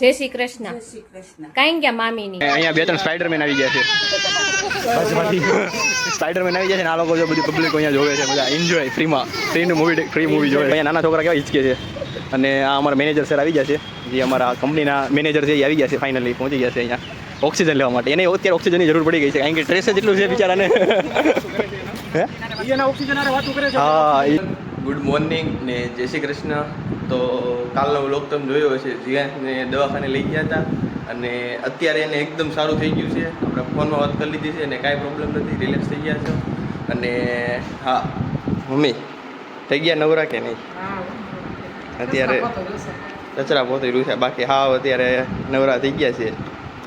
જય શ્રી કૃષ્ણ. કાઈ ગયા મામી ની અહીંયા બે ત્રણ સ્પાઈડરમેન આવી ગયા છે. સ્પાઈડરમેન આવી ગયા છે ને આ લોકો જો બધી પબ્લિક અહીંયા જોવે છે, બધા એન્જોય ફ્રીમાં, ફ્રી મૂવી જોવે. અહીંયા નાના છોકરા કેવા હિચકે છે. અને આ અમારા મેનેજર સર આવી ગયા છે, જે અમારા કંપનીના મેનેજર છે એ આવી ગયા છે, ફાઇનલી પહોંચી ગયા છે અહીંયા ઓક્સિજન લેવા માટે. એને અત્યારે ઓક્સિજનની જરૂર પડી ગઈ છે, કારણ કે સ્ટ્રેસ જેટલું છે બિચારાને. હા. ગુડ મોર્નિંગ ને જય શ્રી કૃષ્ણ. તો કાલનો વ્લોગ તમે જોયો હશે, જીયાને દવાખાને લઈ ગયા હતા અને અત્યારે એને એકદમ સારું થઈ ગયું છે. આપણે ફોનમાં વાત કરી લીધી છે અને કાંઈ પ્રોબ્લેમ નથી, રિલેક્સ થઈ ગયા છે. અને હા મમ્મી થઈ ગયા નવરા કે નહીં? અત્યારે કચરા પોતે રહ્યું છે, બાકી હા અત્યારે નવરા થઈ ગયા છે.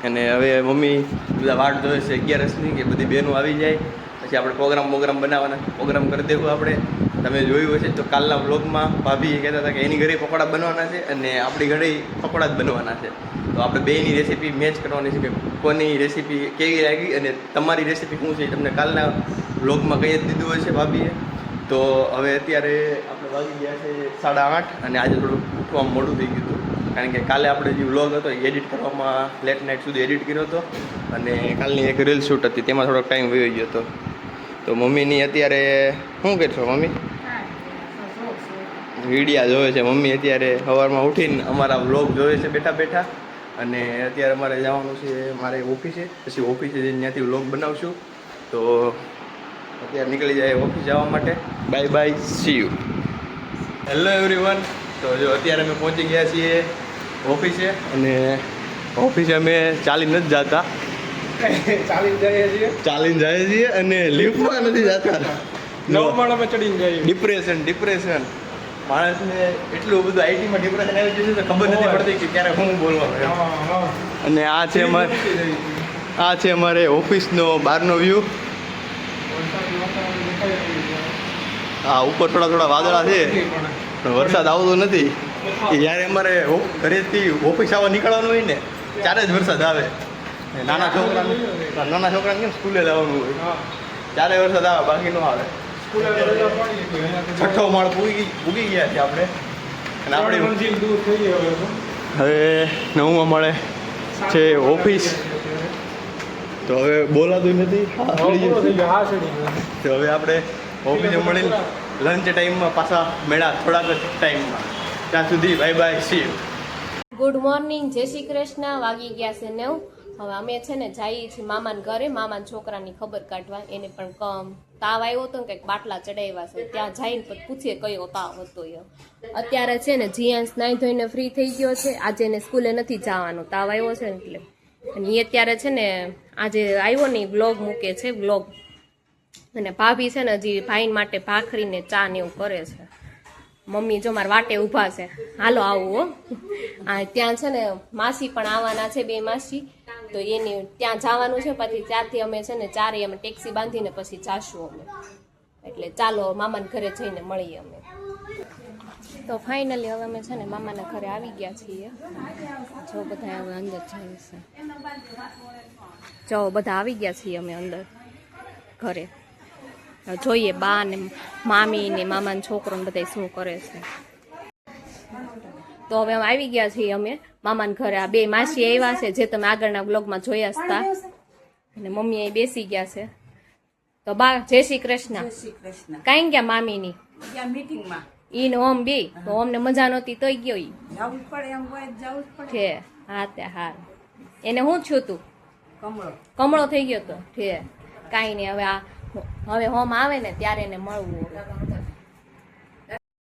અને હવે મમ્મી બધા વાટ જોવે છે 11ની કે બધી બહેનો આવી જાય પછી આપણે પ્રોગ્રામ બનાવવાના, પ્રોગ્રામ કરી દેવું આપણે. તમે જોયું હશે તો કાલના વ્લોગમાં ભાભી કહેતા હતા કે એની ઘરે પકોડા બનવાના છે અને આપણી ઘરે પકોડા જ બનવાના છે. તો આપણે બેની રેસીપી મેચ કરવાની છે કે કોની રેસીપી કેવી લાગી અને તમારી રેસીપી શું છે તમને કાલના વ્લોગમાં કહી જ દીધું હશે ભાભીએ. તો હવે અત્યારે આપણે વાગી ગયા છે 8:30 અને આજે થોડું ઉઠવામાં મોડું થઈ ગયું હતું, કારણ કે કાલે આપણે જે વ્લોગ હતો એ એડિટ કરવામાં લેટ નાઇટ સુધી એડિટ કર્યો હતો અને કાલની એક રીલ શૂટ હતી તેમાં થોડોક ટાઈમ વહી ગયો હતો. તો મમ્મીની અત્યારે શું કરશો મમ્મી? વિડીયા જોવે છે મમ્મી અત્યારે. સવારમાં ઉઠીને અમારા વ્લોગ જોવે છે બેઠા બેઠા. અને અત્યારે અમારે જવાનું છે મારે ઓફિસે, પછી ઓફિસે જઈને ત્યાંથી વ્લોગ બનાવશું. તો અત્યારે નીકળી જાય ઓફિસ જવા માટે. Bye bye, C you. Hello everyone. તો જો અત્યારે અમે પહોંચી ગયા છીએ ઓફિસે અને ઓફિસે અમે ચાલીને નથી જતા, ચાલીને જઈએ છીએ અને લિફ્ટમાં નથી જતા. 9 માળામાં ચડીને જઈએ. ડિપ્રેશન માણસને એટલું બધું આઈટીમાં ડિપ્રેશન આવી ગયું છે તો ખબર નથી પડતી કે ક્યારે હું બોલવાનું. અને આ છે અમારે ઓફિસનો બહારનો વ્યૂ. હા, ઉપર થોડા વાદળા છે પણ વરસાદ આવતો નથી. જ્યારે અમારે ઘરેથી ઓફિસ આવવા નીકળવાનું હોય ને ત્યારે જ વરસાદ આવે. નાના છોકરાને કેમ સ્કૂલે જવાનું હોય ત્યારે વરસાદ આવે, બાકી ન આવે. 6ઠ્ઠો માળ પૂગી ગયા છે આપણે અને આપણે હવે 9મા માળે છે ઓફિસ. તો હવે બોલાતું નથી. તો હવે આપણે ઓફિસે મળીને લંચ ટાઈમમાં પાછા મેળા થોડાક ટાઈમમાં. ત્યાં સુધી bye bye, C you. Good morning, જય શ્રી કૃષ્ણ. વાગી ગયા છે 9. હવે અમે છે ને જઈએ છીએ મામાના ઘરે, મામાના છોકરાની ખબર કાઢવા. એને પણ તાવ આવ્યો હતો ને કંઈક બાટલા ચડાવ્યા છે, ત્યાં જઈને પછી પૂછીએ કયો તાવ હતો એ. અત્યારે છે ને જીયાંશ નાઈ ધોઈને ફ્રી થઈ ગયો છે. આજે એને સ્કૂલે નથી જવાનું, તાવ આવ્યો છે ને એટલે. અને એ અત્યારે છે ને આજે આવ્યો ને વ્લોગ મૂકે છે, વ્લોગ. અને ભાભી છે ને હજી ભાઈ માટે ભાખરીને ચા ને એવું કરે છે. મમ્મી જો મારા વાટે ઊભા છે, હાલો આવું હો. ત્યાં છે ને માસી પણ આવવાના છે, 2 માસી. તો એની ત્યાં જવાનું છે, પછી ત્યાંથી અમે છે ને ચારે અમે ટેક્સી બાંધીને પછી જાશું અમે. એટલે ચાલો મામાના ઘરે જઈને મળીએ અમે. તો ફાઇનલી હવે અમે છે ને મામાના ઘરે આવી ગયા છીએ. જો બધા હવે અંદર જાય છે, જો બધા આવી ગયા છીએ અમે અંદર ઘરે. જોઈએ બા ને મામી ને મામાનો છોકરો ને બધા શું કરે છે. તો હવે આવી ગયા છીએ અમે મામાના ઘરે. આ 2 માસી આવ્યા છે, જે તમે આગળના બ્લોગમાં જોયા હતા. અને મમ્મી અહીં બેસી ગયા છે. તો બા જય શ્રી કૃષ્ણ. કાઈ ગયા મામી ની મીટિંગમાં ઈ ને ઓમ બે. તો અમને મજા નહોતી તોય ગયો ઈ છે. હા તે હાર એને શું થયું તું? કમળો થઈ ગયો તો છે. કાંઈ નહીં, હવે હોમ આવે ને ત્યારે એને મળવું.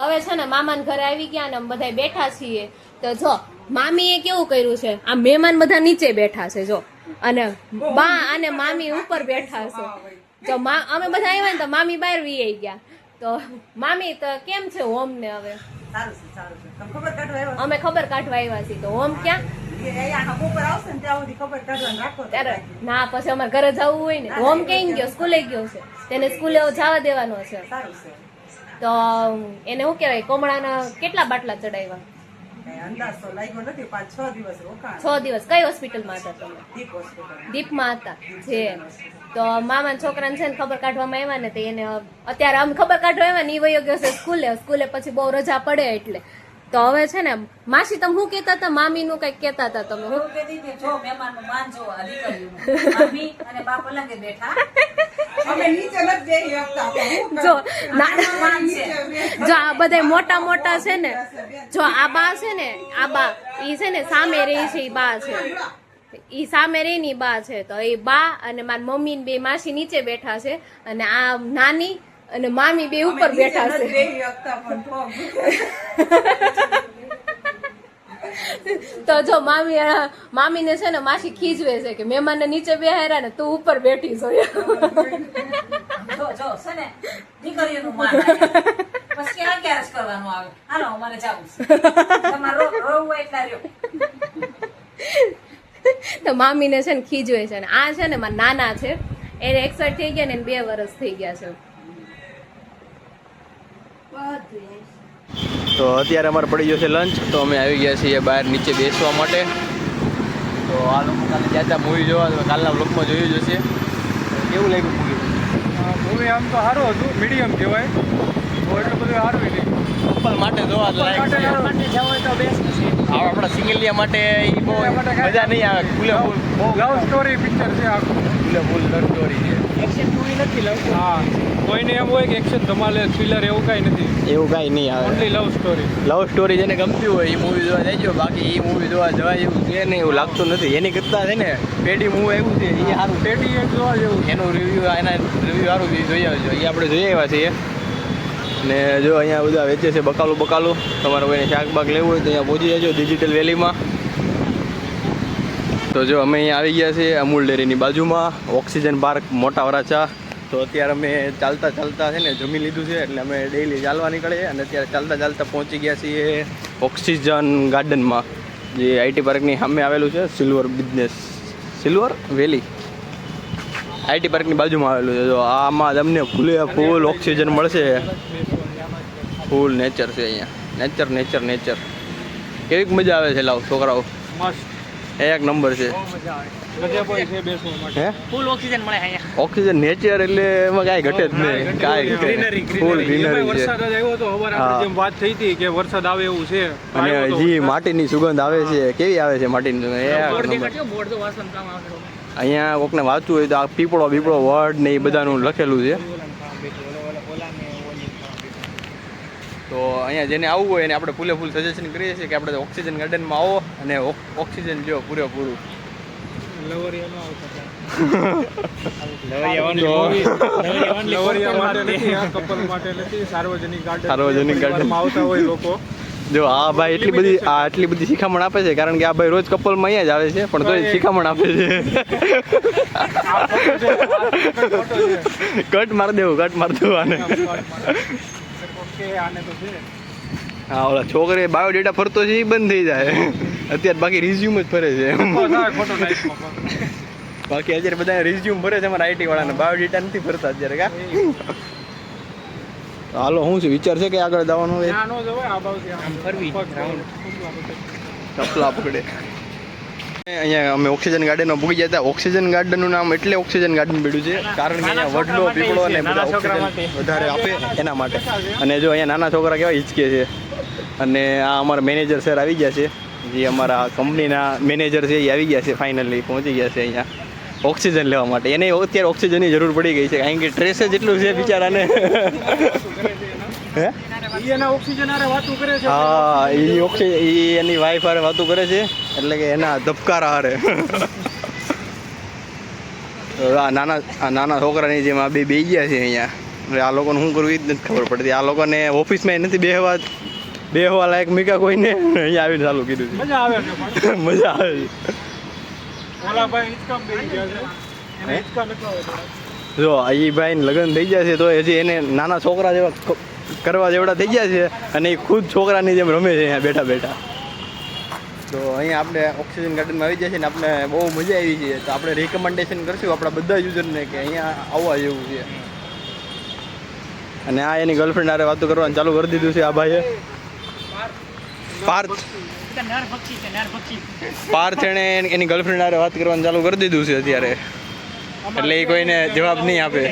હવે છે ને મામાના ઘરે આવી ગયા ને બધા બેઠા છીએ. તો જો મામીએ કેવું કર્યું છે, આ મહેમાન બધા નીચે બેઠા છે જો, અને બા અને મામી ઉપર બેઠા છે. જો અમે બધા આવ્યા ને તો મામી બહાર વી ગયા. તો મામી તો કેમ છે હોમ ને? હવે અમે ખબર કાઢવા આવ્યા છીએ. તો હોમ ક્યાં? ના, પછી અમારે ઘરે જવું હોય ને. હોમ ક્યાં ગયો? સ્કૂલે ગયો છે. તેને સ્કૂલે જવા દેવાનો છે. તો એને શું કહેવાય, કોમળાના કેટલા બાટલા ચડાવ્યા? 6 દિવસ. કઈ હોસ્પિટલમાં હતા તમે? દીપમાં હતા છે. તો મામાના છોકરાને છે ને ખબર કાઢવામાં આવ્યા ને, તો એને અત્યારે આમ ખબર કાઢવા આવ્યા ને, એ વયો ગયો છે સ્કૂલે. પછી બહુ રજા પડે એટલે તો હવે છે ને માસી તમે શું કહેતા હતા, મામીનું કંઈક કહેતા હતા તમે? હું કહેતી હતી, જો મહેમાનનું માન જો આ દીકરીઓનું. મમ્મી અને બા પલંગે બેઠા. અમે નીચે નથી બેસી શકતા. જો માનનું માન છે. જો આ બધા મોટા મોટા છે ને, જો આ બા છે ને, આ બા ઈ છે ને સામે રહી છે, ઈ બા છે, ઈ સામે રહીની બા છે. તો એ બા અને મારી મમ્મી ને બે માસી નીચે બેઠા છે અને આ નાની અને મામી બે ઉપર બેઠા છે. બેસી શકતા પણ પગ. તો જો મામીને છે ને માસી ખીજવે છે કે મહેમાનને નીચે બેહાર્યા ને તું ઉપર બેઠી છો. જો છે ને દીકરીઓનું માન આવે. પછી ક્યાં ક્યાં જ કરવાનું આવે. હાલો અમારે જાવું છે. તમારે રોવું હોય એટલા રહ્યો. તો મામીને છે ને ખીજવે છે ને આ છે ને મારા નાના છે, એને 61 થઈ ગયા ને એને 2 વર્ષ થઈ ગયા છે. તો અત્યારે અમારે પડી ગયો છે લંચ, તો અમે આવી ગયા છીએ બહાર નીચે બેસવા માટે. તો આ લોકો કાલે જ્યાં મૂવી જોવા, તો કાલના બ્લોગમાં જોયું જ હશે. કેવું લાગ્યું મૂવી? મૂવી આમ તો સારું હતું, મીડિયમ કહેવાય, તો એટલું બધું સારું નહીં. કપલ માટે જોવા લાયક છે. આપણા સિંગલિયા માટે ઈ બહુ મજા નહીં આવે. ફૂલે ફૂલ લવ સ્ટોરી પિક્ચર છે આખું. ફૂલે ફૂલ લવ સ્ટોરી છે. હા, કોઈને એમ હોય કે એક્શન ધમાલે થ્રિલર એવું કાંઈ નથી, એવું કાંઈ નહીં આવે. Only love story. Love story જેને ગમતી હોય એ મૂવી જોવા જઈજો. બાકી એ મૂવી જોવા જવાય એવું છે નહીં, એવું લાગતું નથી. એની કરતાં છે ને પેઢી મૂવી આવ્યું છે એ સારું. પેટી એક જોવા જેવું. એનું રિવ્યૂ, એના રિવ્યૂ સારું જોઈ આવજો. એ આપણે જોઈ આવ્યા છીએ. ને જો અહીંયા બધા વેચે છે બકાલું. તમારે કોઈને શાકબાગ લેવું હોય તો અહીંયા પહોંચી જજો ડિજિટલ વેલીમાં. તો જો અમે અહીંયા આવી ગયા છીએ અમૂલ ડેરીની બાજુમાં, ઓક્સિજન પાર્ક મોટા વરાછા. તો અત્યારે અમે ચાલતા છે ને જમી લીધું છે, એટલે અમે ડેઈલી ચાલવા નીકળીએ અને અત્યારે ચાલતા પહોંચી ગયા છીએ ઓક્સિજન ગાર્ડનમાં, જે આઈટી પાર્કની સામે આવેલું છે. સિલ્વર વેલી આઈટી પાર્કની બાજુમાં આવેલું છે. જો આમાં તમને ફૂલ ઓક્સિજન મળશે. ફૂલ નેચર છે અહીંયા. નેચર કેવીક મજા આવે છે. લાવ છોકરાઓ મસ્ત, એક નંબર છે. બહુ મજા આવે. ગજબ હોય છે બેસવા માટે. હે ફૂલ ઓક્સિજન મળે અહીંયા. ઓક્સિજન નેચર એટલે એમાં કાંઈ ઘટે જ નહીં. કાંઈ ફૂલ ગ્રીનરી છે. વરસાદ જ આવ્યો તો હવારે હા. આપણે જેમ વાત થઈ હતી કે વરસાદ આવે એવું છે. અને આવ્યો તો હજી વરસાદ. માટીની સુગંધ આવે છે. કેવી આવે છે માટીની સુગંધ? એક નંબર. અહીંયા કોકને વાંચવું હોય તો આ પીપળો વર્ડ ને એ બધાનું લખેલું છે. તો અહીંયા જેને આવવું હોય એને આપણે ફૂલે ફૂલ સજેશન કરીએ છીએ કે આપણે ઓક્સિજન ગાર્ડનમાં આવો અને ઓક્સિજન લ્યો પૂરેપૂરું. લવરિયા માટે નથી, આ કપલ માટે નથી, સાર્વજનિક ગાર્ડન આવતા હોય લોકો. જો આ ભાઈ આટલી બધી શિખામણ આપે છે, કારણ કે આ ભાઈ રોજ કપલમાં અહીંયા જ આવે છે, પણ તોય શિખામણ આપે છે. કટ માર દેવું આને. હા, ઓલા છોકરી બાયોડેટા ફરતો છે એ બંધ થઈ જાય અત્યારે, બાકી રિઝ્યુમ જ ફરે છે. બાકી અત્યારે બધા રિઝ્યુમ ભરે છે અમારા આઈટી વાળાને, બાયોડેટા નથી ફરતા અત્યારે. કા હાલો, શું છે વિચાર છે કે આગળ જવાનું હોય? ચપલા પકડે. અહીંયા અમે ઓક્સિજન ગાર્ડનમાં પૂગી ગયા હતા. ઓક્સિજન ગાર્ડનનું નામ એટલે ઓક્સિજન ગાર્ડન પડ્યું છે કારણ કે અહીંયા વડલો પીપળો અને બધા ઓક્સિજન વધારે આપે એના માટે. અને જો અહીંયા નાના છોકરા કેવા હિચકે છે. અને આ અમારા મેનેજર સર આવી ગયા છે, જે અમારા કંપનીના મેનેજર છે એ આવી ગયા છે, ફાઇનલી પહોંચી ગયા છે અહીંયા ઓક્સિજન લેવા માટે. એને અત્યારે ઓક્સિજનની જરૂર પડી ગઈ છે, કારણ કે સ્ટ્રેસ જ એટલું છે બિચારાને. હે? હા, એની વાઈફ હારે વાતું કરે છે, એટલે કે એના ધબકારા હારે. આ નાના છોકરાની જેમ આ બે ગયા છે અહીંયા. આ લોકોને શું કરવું એ જ નથી ખબર પડતી. આ લોકોને ઓફિસમાં નથી બેહવા લાયક મીકા કોઈને, અહીંયા આવીને ચાલુ કીધું છે. મજા આવે છે. જો એ ભાઈને લગ્ન થઈ ગયા છે તો હજી એને નાના છોકરા જેવા કરવા જેવડા થઈ ગયા છે, અને એ ખુદ છોકરાની જેમ રમે છે અહીંયા બેઠા. તો અહીંયા આપણે ઓક્સિજન ગાર્ડનમાં આવી જાય છે ને આપણે બહુ મજા આવી છે. તો આપણે રિકમેન્ડેશન કરશું આપણા બધા યુઝરને કે અહીંયા આવવા જેવું છે. અને આ એની ગર્લફ્રેન્ડ હારે વાતો કરવાનું ચાલુ કરી દીધું છે આ ભાઈએ. પાર્થ એણે એની ગર્લફ્રેન્ડ હારે વાત કરવાનું ચાલુ કરી દીધું છે અત્યારે, એટલે એ કોઈને જવાબ નહીં આપે.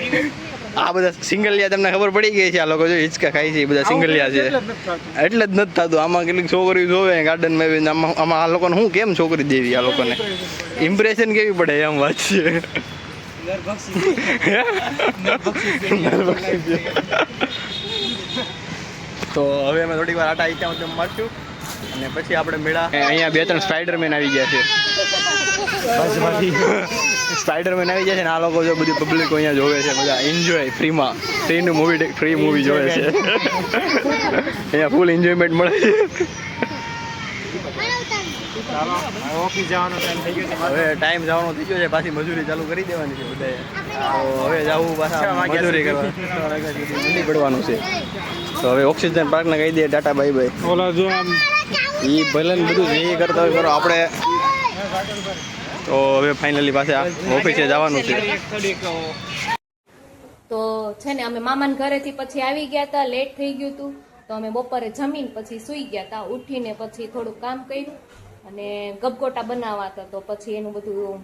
આ બધા સિંગલિયા તમને ખબર પડી ગઈ છે, આ લોકો જો હિંચકા ખાય છે એ બધા સિંગલિયા છે. એટલે જ નથી થતું. આમાં કેટલીક છોકરીઓ જોવે ગાર્ડનમાં આવીને, આમાં આ લોકોને શું કેમ છોકરી દેવી, આ લોકોને ઇમ્પ્રેશન કેવી પડે એમ વાત છે. તો હવે અમે થોડીક વાર આટા આઈટા મારશું અને પછી આપણે મેળા. અહીંયા 2-3 સ્પાઈડરમેન આવી ગયા છે. સ્પાઈડરમેન આવી ગયા છે ને આ લોકો જો બધી પબ્લિક અહીંયા જોવે છે, બધા એન્જોય ફ્રીમાં, ફ્રી મૂવી જોવે છે. અહીંયા ફૂલ એન્જોયમેન્ટ મળે છે. હવે ટાઈમ જવાનો થઈ ગયો છે, પાછી મજૂરી ચાલુ કરી દેવાની છે બધાએ. હવે જવું પાછા મજૂરી કરવા, મંડી પડવાનું છે. તો હવે ઓક્સિજન પાર્કને કહી દઈએ ટાટા બાય બાય. ઓલા જો આમ એ ભલે ને બધું જે કરતા હોય કરો આપણે. તો હવે ફાઇનલી પાછા ઓફિસે જવાનું છે. તો છે ને અમે મામાના ઘરેથી પછી આવી ગયા હતા, લેટ થઈ ગયું હતું તો અમે બપોરે જમીન પછી સૂઈ ગયા હતા. ઉઠીને પછી થોડુંક કામ કર્યું અને ગબગોટા બનાવવા હતા, તો પછી એનું બધું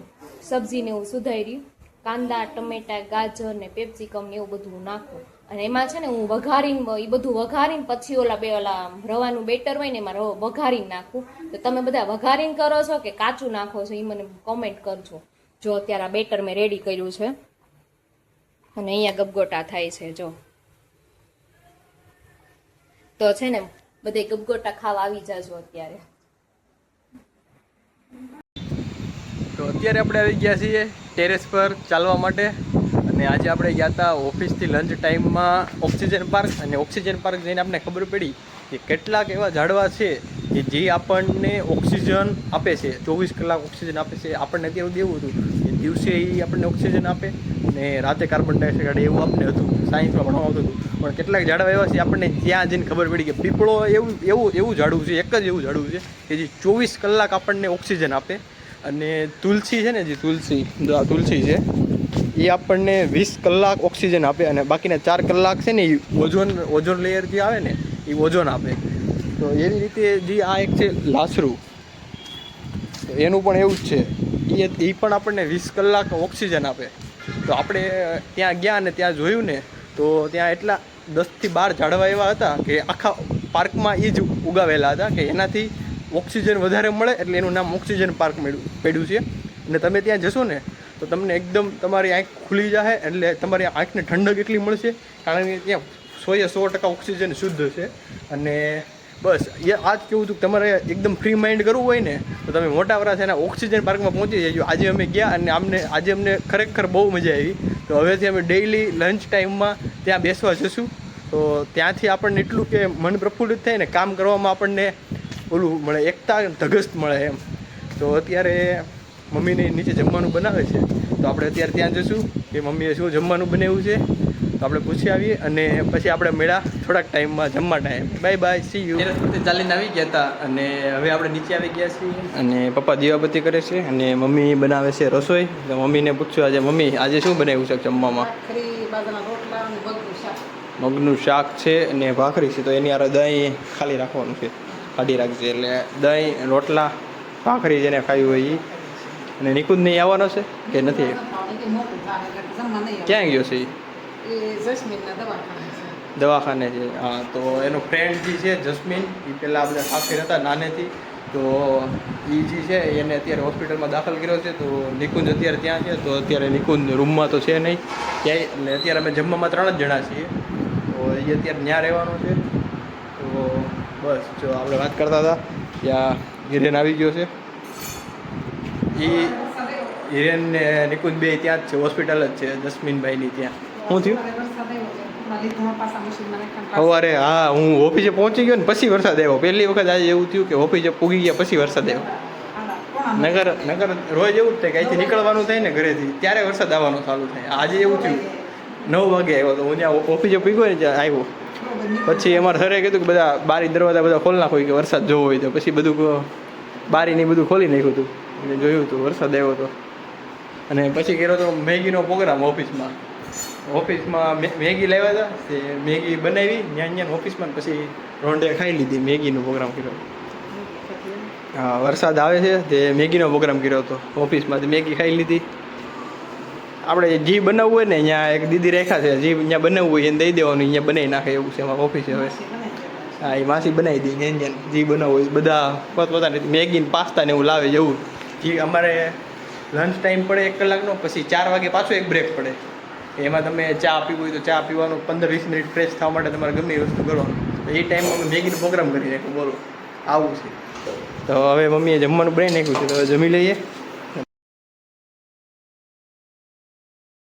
સબ્જીને એવું સુધાર્યું. કાંદા, ટમેટા, ગાજર ને પેપ્સિકમ ને એવું બધું નાખું અને એમાં છે ને હું વઘારીને એ બધું વઘારીને પછી ઓલા રવાનું બેટર હોય ને એમાં વઘારીને નાખું. તો તમે બધા વઘારીને કરો છો કે કાચું નાખો છો એ મને કોમેન્ટ કરજો. જો અત્યારે આ બેટર મેં રેડી કર્યું છે અને અહીંયા ગબગોટા થાય છે જો. તો છે ને બધે ગબગોટા ખાવા આવી જાજો અત્યારે. તો અત્યારે આપણે આવી ગયા છીએ ટેરેસ પર ચાલવા માટે અને આજે આપણે ગયા હતા ઓફિસથી લંચ ટાઈમમાં ઓક્સિજન પાર્ક. અને ઓક્સિજન પાર્ક જઈને આપણે ખબર પડી કે કેટલાક એવા ઝાડવા છે કે જે આપણને ઓક્સિજન આપે છે, 24 કલાક ઓક્સિજન આપે છે. આપણને અત્યારે દેવું હતું કે દિવસે એ આપણને ઓક્સિજન આપે અને રાતે કાર્બન ડાયોક્સાઇડ એવું આપણને હતું, સાયન્સમાં ભણવા આવતું હતું. પણ કેટલાક ઝાડવા એવા છે આપણને ત્યાં જઈને ખબર પડી કે પીપળો એવું ઝાડવું છે, એક જ એવું ઝાડવું છે કે જે 24 કલાક આપણને ઓક્સિજન આપે. અને તુલસી છે ને, જે તુલસી છે એ આપણને 20 કલાક ઓક્સિજન આપે અને બાકીના 4 કલાક છે ને એ ઓઝોન લેયર જે આવે ને એ ઓઝોન આપે. તો એવી રીતે જે આ એક છે લાસરું, તો એનું પણ એવું જ છે, એ પણ આપણને 20 કલાક ઓક્સિજન આપે. તો આપણે ત્યાં ગયા અને ત્યાં જોયું ને તો ત્યાં એટલા 10 થી 12 ઝાડવા એવા હતા કે આખા પાર્કમાં એ જ ઉગાવેલા હતા કે એનાથી ઓક્સિજન વધારે મળે, એટલે એનું નામ ઓક્સિજન પાર્ક પડ્યું છે. અને તમે ત્યાં જશો ને તો તમને એકદમ તમારી આંખ ખુલી જાય, એટલે તમારી આંખને ઠંડક એટલી મળશે કારણ કે ત્યાં 100% ઓક્સિજન શુદ્ધ છે. અને બસ એ આ જ કેવું હતું કે તમારે એકદમ ફ્રી માઇન્ડ કરવું હોય ને તો તમે મોટા વરાછાના ઓક્સિજન પાર્કમાં પહોંચી જજો. આજે અમે ગયા અને આજે અમને ખરેખર બહુ મજા આવી. તો હવેથી અમે ડેઇલી લંચ ટાઈમમાં ત્યાં બેસવા જશું. તો ત્યાંથી આપણને એટલું કે મન પ્રફુલ્લિત થાય ને, કામ કરવામાં આપણને ઓલું મળે, એકતા ધગસ્ત મળે એમ. તો અત્યારે મમ્મીને નીચે જમવાનું બનાવે છે, તો આપણે અત્યારે ત્યાં જશું કે મમ્મીએ શું જમવાનું બનાવ્યું છે તો આપણે પૂછી આવીએ અને પછી આપણે મેળા થોડાક ટાઈમમાં જમવા time. Bye bye, C you. રસ્તે ચાલીને આવી ગયા હતા અને હવે આપણે નીચે આવી ગયા છીએ અને પપ્પા દીવાબત્તી કરે છે અને મમ્મી બનાવે છે રસોઈ. તો મમ્મીને પૂછ્યું આજે મમ્મી આજે શું બનાવ્યું છે જમવામાં? મગનું શાક છે અને ભાખરી છે. તો એની હારે દહીં ખાલી રાખવાનું છે, કાઢી રાખજે. એટલે દહીં, રોટલા, ભાખરી જેને ખાવી હોય એ. અને નિકુંજ નહીં આવવાનો છે કે નથી? ક્યાં ગયો છે એ? દવાખાને છે. હા, તો એનો ફ્રેન્ડ જે છે જસ્મીન, એ પહેલાં બધા સાફીર હતા નાનેથી. તો એ જે છે એને અત્યારે હોસ્પિટલમાં દાખલ કર્યો છે. તો નિકુંજ અત્યારે ત્યાં છે. તો અત્યારે નિકુંજ રૂમમાં તો છે નહીં ક્યાંય, એટલે અત્યારે અમે જમવામાં 3 જ જણા છીએ. તો એ અત્યારે ત્યાં રહેવાનો છે. તો બસ જો આપણે વાત કરતા હતા ત્યાં હિરેન આવી ગયો છે. એ હિરેન ને નિકુંજ બે ત્યાં જ છે, હોસ્પિટલ જ છે જસ્મીનભાઈની ત્યાં. શું થયું સવારે? હા, હું ઓફિસે પહોંચી ગયો ને પછી વરસાદ આવ્યો. પહેલી વખત આજે એવું થયું કે ઓફિસે પૂગી ગયા પછી વરસાદ આવ્યો. નગર રોજ એવું જ થાય કે અહીંથી નીકળવાનું થાય ને ઘરેથી ત્યારે વરસાદ આવવાનો ચાલુ થાય. આજે એવું થયું 9 વાગે આવ્યો તો હું જ્યાં ઓફિસે પૂગ્યો ને ત્યાં આવ્યો. પછી અમારે સરે કીધું કે બધા બારી દરવાજા બધા ખોલી નાખો કે વરસાદ જોવો હોય તો. પછી બધું બારીને બધું ખોલી નાખ્યું હતું એટલે જોયું હતું વરસાદ આવ્યો હતો. અને પછી કર્યો તો મેગીનો પ્રોગ્રામ ઓફિસમાં મેગી લાવ્યા હતા, તે મેગી બનાવી ત્યાં ઓફિસમાં, પછી રોંઢે ખાઈ લીધી. મેગીનો પ્રોગ્રામ કર્યો. હા, વરસાદ આવે છે તે મેગીનો પ્રોગ્રામ કર્યો હતો ઓફિસમાં, મેગી ખાઈ લીધી. આપણે જી બનાવવું હોય ને અહીંયા એક દીદી રેખા છે, જી અહીંયા બનાવવું હોય એને દઈ દેવાનું, અહીંયા બનાવી નાખે એવું છે એમાં ઓફિસે હવે. હા એ માસી બનાવી દે અહીંયા જી બનાવવું હોય બધા પોતપોતાની મેગી ને પાસ્તા ને એવું લાવે જવું. જી અમારે લંચ ટાઈમ પડે 1 કલાકનો, પછી 4 વાગે પાછો એક બ્રેક પડે. એમાં તમે ચા પીવું હોય તો ચા પીવાનું, 15-20 મિનિટ ફ્રેશ થવા માટે તમારે ગમે એ વસ્તુ કરવાનું. તો એ ટાઈમમાં અમે મેગીનો પ્રોગ્રામ કરી નાખ્યો. બોલો આવું છે. તો હવે મમ્મીએ જમવાનું બનાવી નાખ્યું છે, તો હવે જમી લઈએ.